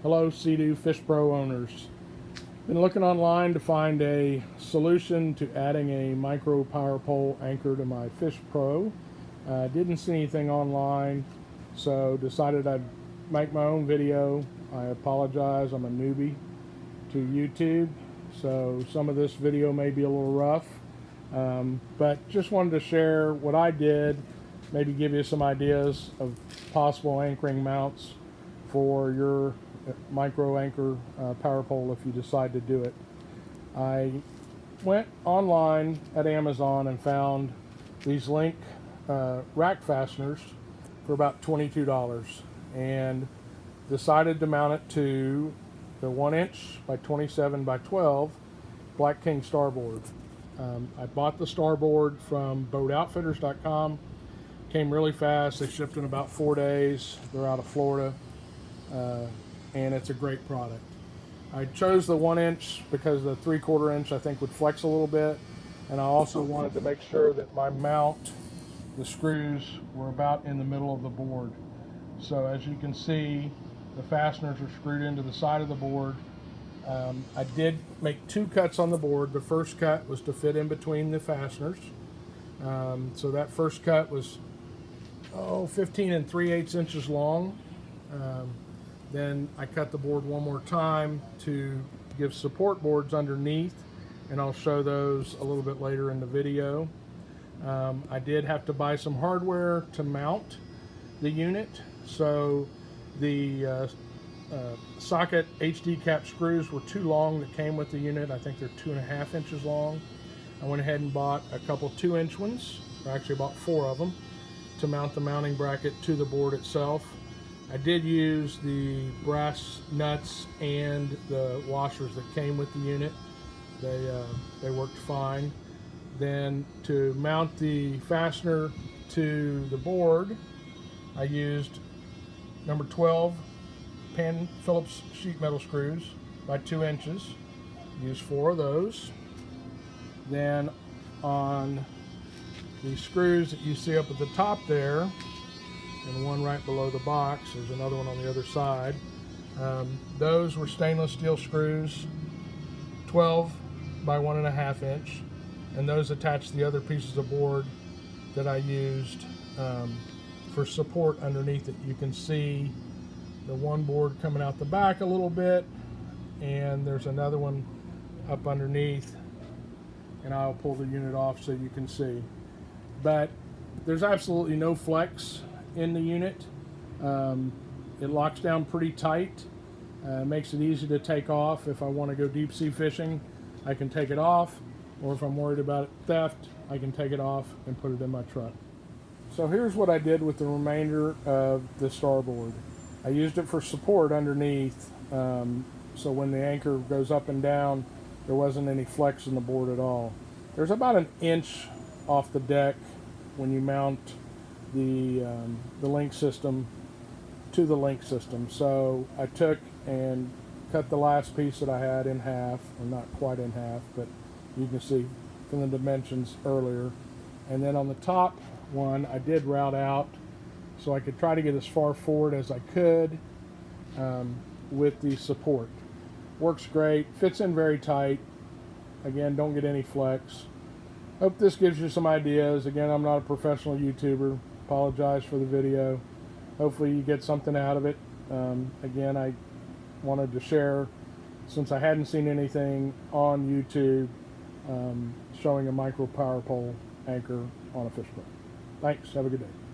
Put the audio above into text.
Hello, Seadoo Fish Pro owners. Been looking online to find a solution to adding a micro power pole anchor to my Fish Pro. Didn't see anything online, so decided I'd make my own video. I apologize, I'm a newbie to YouTube, so some of this video may be a little rough, but just wanted to share what I did, maybe give you some ideas of possible anchoring mounts for your micro anchor power pole if you decide to do it. I went online at Amazon and found these Link rack fasteners for about $22 and decided to mount it to the 1" by 27 by 12 Black King starboard. I bought the starboard from boatoutfitters.com. Came really fast. They shipped in about 4 days. They're out of Florida, and it's a great product. I chose the 1" because the 3/4 inch I think would flex a little bit, and I also wanted to make sure that my mount, the screws, were about in the middle of the board. So as you can see, the fasteners are screwed into the side of the board. I did make 2 cuts on the board. The first cut was to fit in between the fasteners. So that first cut was 15 3/8 inches long. Then I cut the board one more time to give support boards underneath, and I'll show those a little bit later in the video. I did have to buy some hardware to mount the unit, so the socket HD cap screws were too long that came with the unit. I think they're 2.5 inches long. I went ahead and bought a couple 2" ones, or actually bought 4 of them, to mount the mounting bracket to the board itself. I did use the brass nuts and the washers that came with the unit. They worked fine. Then to mount the fastener to the board, I used number 12 Pan Phillips sheet metal screws by 2 inches. Used 4 of those. Then on the screws that you see up at the top there, and one right below the box, there's another one on the other side. Those were stainless steel screws, 12 by 1.5 inch, and those attached the other pieces of board that I used for support underneath it. You can see the one board coming out the back a little bit, and there's another one up underneath, and I'll pull the unit off so you can see. But there's absolutely no flex in the unit. It locks down pretty tight, makes it easy to take off. If I want to go deep sea fishing, I can take it off, or if I'm worried about theft, I can take it off and put it in my truck. So here's what I did with the remainder of the starboard. I used it for support underneath, so when the anchor goes up and down, there wasn't any flex in the board at all. There's about 1 inch off the deck when you mount the link system to the link system. So I took and cut the last piece that I had in half, or not quite in half, but you can see from the dimensions earlier. And then on the top one, I did route out so I could try to get as far forward as I could with the support. Works great, fits in very tight. Again, don't get any flex. Hope this gives you some ideas. Again, I'm not a professional YouTuber. Apologize for the video. Hopefully you get something out of it. Again, I wanted to share, since I hadn't seen anything on YouTube showing a micro power pole anchor on a fish boat. Thanks. Have a good day.